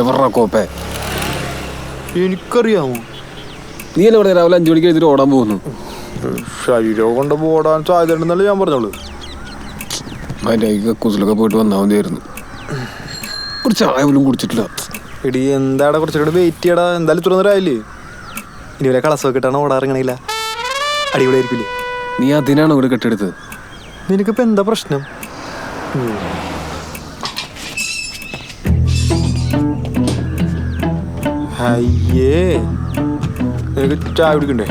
എവറാ കോപ്പേ? എനിക്കറിയാമോ? നീ അല്ലേ പറഞ്ഞ രാവിലെ 5 മണിക്ക് എഴുതിട്ട് ഓടാൻ പോകുന്നു? ശരീരം കൊണ്ട് ഓടാൻ സാധ്യത ഉണ്ടെന്നല്ലേ ഞാൻ പറഞ്ഞോളൂ. അതിൻ്റെ കക്കൂസിലൊക്കെ പോയിട്ട് വന്നാൽ മതിയായിരുന്നു. ഒരു ചായ പോലും കുടിച്ചിട്ടില്ല. എടി എന്താടാ കുറച്ചുകൂടെ വെയിറ്റ് ചെയ്യടാ. എന്തായാലും ഇത്ര നേരം ആയില്ലേ? ഇനി വരെ കളസൊക്കെ ഇട്ടാണ് ഓടാറിങ്ങണില്ല. അടിപൊളിയായിരിക്കില്ലേ? നീ അതിനാണ് ഇവിടെ കെട്ടെടുത്തത്. നിനക്കിപ്പോൾ എന്താ പ്രശ്നം? അയ്യേ, നിനക്ക് ചായ കുടിക്കണ്ടേ?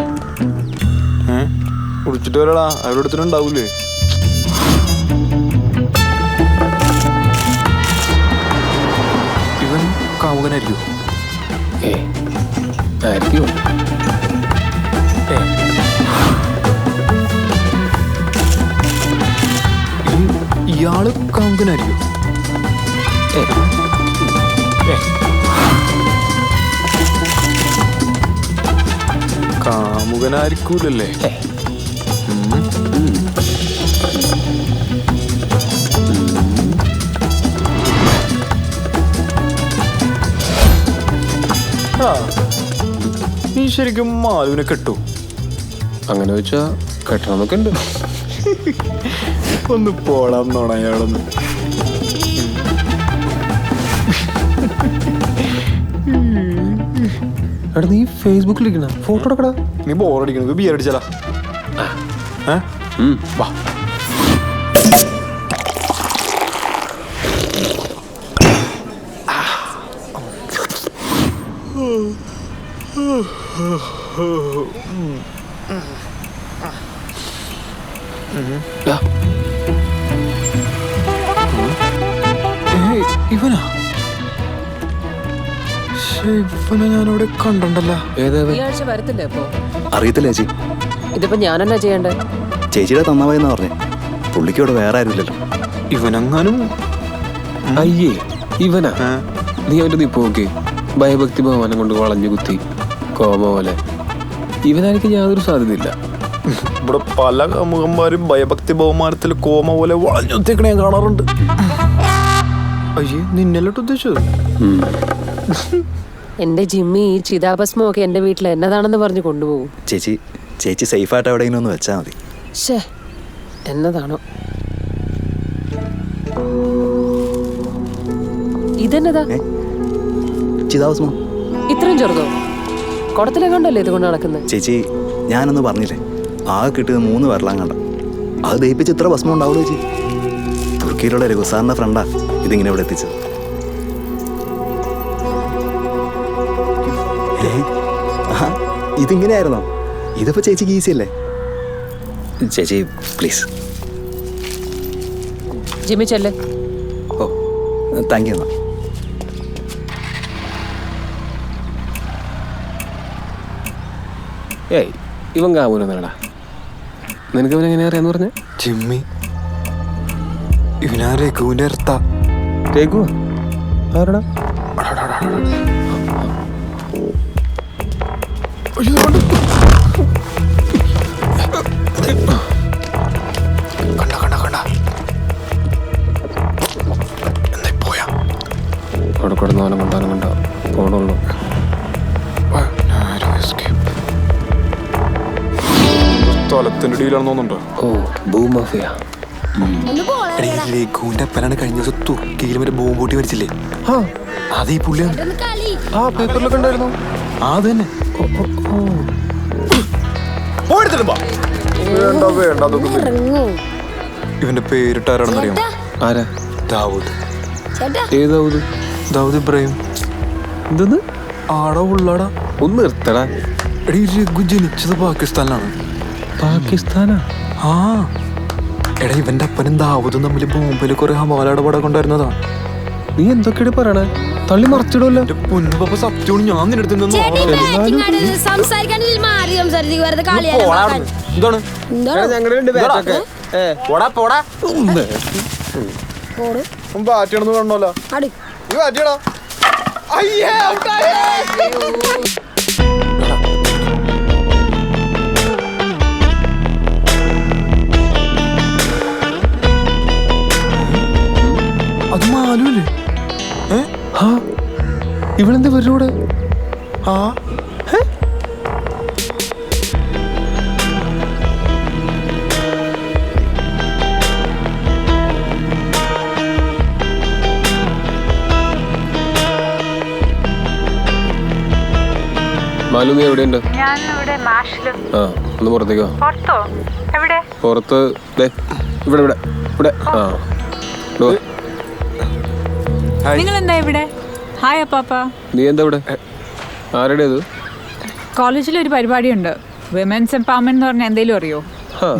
കുടിച്ചിട്ട് വരടാ, അവരുടെ അടുത്തിട്ടുണ്ടാവൂലേ? ഇവൻ കാമുകനായിരിക്കും. ആയിരിക്കും. ഇയാള് കാമുകനായിരിക്കും. കാമുകനായിരിക്കൂലല്ലേ? നീ ശരിക്കും മാലുവിനെ കെട്ടു? അങ്ങനെ വെച്ചാ കെട്ടണമെന്നൊക്കെ ഉണ്ട്. ഒന്ന് പോടാന്നോണ അയാളൊന്ന്. എടാ നീ ഫേസ്ബുക്കിലിരിക്കണ ഫോട്ടോ എടുക്കടാ. നീ ബോറടിക്കണ ബിയർ അടിച്ചാലാ? വാ. ഇവനാ? ഇവനെ ഞാനിവിടെ കണ്ടല്ലോ. വരത്തില്ലേ അപ്പൊ? അറിയത്തില്ല ചേച്ചി. ഇതിപ്പോ ഞാനെന്നാ ചെയ്യണ്ടേ? ചേച്ചിയുടെ തന്നാവെന്ന് പറഞ്ഞേ. പുള്ളിക്ക് ഇവിടെ വേറെ ആരുമില്ലല്ലോ. ഇവനെങ്ങാനും? അയ്യേ ഇവനാ? നീ അവന്റെ നിപ്പ് നോക്കി. ഭയഭക്തി ബഹുമാനം കൊണ്ട് വളഞ്ഞു കുത്തി കോമ പോലെ. ഇവനായിരിക്കും യാതൊരു സാധ്യതയില്ല. ഇവിടെ പല കാമുകന്മാരും ഭയഭക്തി ബഹുമാനത്തിൽ കോമ പോലെ വളഞ്ഞുത്തിക്കണ ഞാൻ കാണാറുണ്ട്. അയ്യേ, നിന്നെല്ലോട്ട് ഉദ്ദേശിച്ചത്? എന്റെ ജിമ്മി ഈ ചിതാഭസ്മം ഒക്കെ എന്റെ വീട്ടിൽ എന്നതാണെന്ന് പറഞ്ഞു കൊണ്ടുപോകും. ചേച്ചി സേഫായിട്ട് എവിടെയെങ്കിലും ഒന്ന് വെച്ചാൽ മതി. ശേ, എന്നതാണോ ഇതെന്നതാ? ചിതാഭസ്മം ഇത്രയും ചെറുതോ? കുടത്തിലെ കണ്ടല്ലേ ഇത് കൊണ്ട് നടക്കുന്നത്? ചേച്ചി ഞാനൊന്ന് പറഞ്ഞില്ലേ, ആകെ കിട്ടിയത് 3 വരലാം കണ്ട. അത് ദഹിപ്പിച്ച് ഇത്ര ഭസ്മം ഉണ്ടാവുള്ളൂ ചേച്ചി. തുർക്കിയിലുള്ള രഘുസാറിന്റെ ഫ്രണ്ടാ ഇതിങ്ങനെ ഇവിടെ എത്തിച്ചത്. ഇതിങ്ങനെയായിരുന്നോ? ഇതിപ്പോ ചേച്ചിക്ക് ഈസി അല്ലേ? ചേച്ചി പ്ലീസ്. ജിമ്മി ചെല്ലേ. ഓ താങ്ക് യു. എന്നാ ഏയ് ഇവൻ കാമൂലെന്നാടാ. നിനക്ക് ഇവൻ എങ്ങനെയാ അറിയാന്ന് പറഞ്ഞേ? ജിമ്മി ഇവനാ രഘുവിന്റെ അടുത്ത. രഘു ആരടാ? അവിടെ കിടന്നവനെ കൊണ്ടാനും കൊണ്ടാ പോണുള്ളൂ. സ്ഥലത്തിന്റെ ഇടയിലാണെന്ന് തോന്നുന്നുണ്ടോ? ഓ ഭൂമാഫിയ. രഘുവിന്റെ അപ്പനാണ് കഴിഞ്ഞ ദിവസം തുർക്കിയിൽ മറ്റേ ബോംബ് പൊട്ടി മരിച്ചില്ലേ? അത് ഈ പുള്ളിയാണ്. ആ പേപ്പറിലൊക്കെ ഉണ്ടായിരുന്നു. അത് തന്നെ. ഇവന്റെ പേരിട്ടാരാണെന്ന് അറിയാമോ? ആരാ? ദാവൂദ്. ഏത് ദാവൂദ്? ദാവൂദ് ഇബ്രാഹിം. എന്തെന്ന്? ആടാ ഉള്ളാടാ. ഒന്ന് നിർത്തടാ. എടീ രഘു ജനിച്ചത് പാകിസ്ഥാനിലാണ്. പാകിസ്ഥാനാ? ആ എടാ, ഇവന്റെ അപ്പനും ദാവൂദും തമ്മിൽ ബോംബെയിൽ കുറെ ഹവാല ഇടപാടൊക്കെ ഉണ്ടായിരുന്നതാ. നീ എന്തൊക്കെയാണ് പറയണേ? തള്ളി മറിച്ചിടുമല്ലോ. പൊന്നുപപ്പ സത്യമാണ് ഞാൻ നിന്റെ അടുത്ത് എന്താണ് ബാറ്റിയാണെന്ന് കാണണല്ലോ. നീ ബാറ്റിയടാ. അത് മാലുല്ലേ? ഇവളെന്താ ഇവരുടെ ആ മാലു നീ എവിടെയുണ്ട്? ഞാനിവിടെ മാഷില്. ആ ഒന്ന് പുറത്തേക്കോ. പുറത്തോ? എവിടെ? പുറത്ത് ദേ, ഇവിടെ ഇവിടെ ഇവിടെ ആ ഇങ്ങട് വാ. നിങ്ങൾ എന്താ ഇവിടെ? ഹായ് അപ്പാപ്പ. നീ എന്താ ഇവിടെ? ആരുടെ ഇത്? കോളേജിൽ ഒരു പരിപാടിയുണ്ട്, വിമൻസ് എംപവർമെന്റ് എന്ന് പറഞ്ഞാൽ എന്തെങ്കിലും അറിയോ? ഹാ,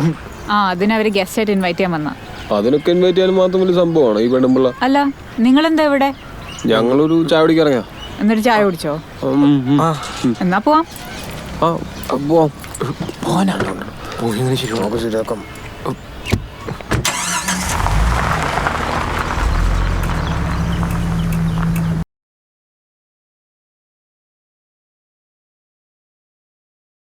അതിന് അവര് ഗസ്റ്റ് ആയിട്ട് ഇൻവൈറ്റ് ചെയ്യാൻ വന്ന. അതിനൊക്കെ ഇൻവൈറ്റ് ചെയ്യാൻ മാത്രം വലിയ സംഭവമാണ് ഈ പെണ്ണുമ്പിള്ള. അല്ല, നിങ്ങൾ എന്താ ഇവിടെ? ഞങ്ങളൊരു ചായ കുടിക്കാൻ ഇറങ്ങാം. എന്നിട്ട് ചായ കുടിച്ചോ? എന്നാ പോവാം. ആ പോവാം. പോയി ശരിയാക്കാം.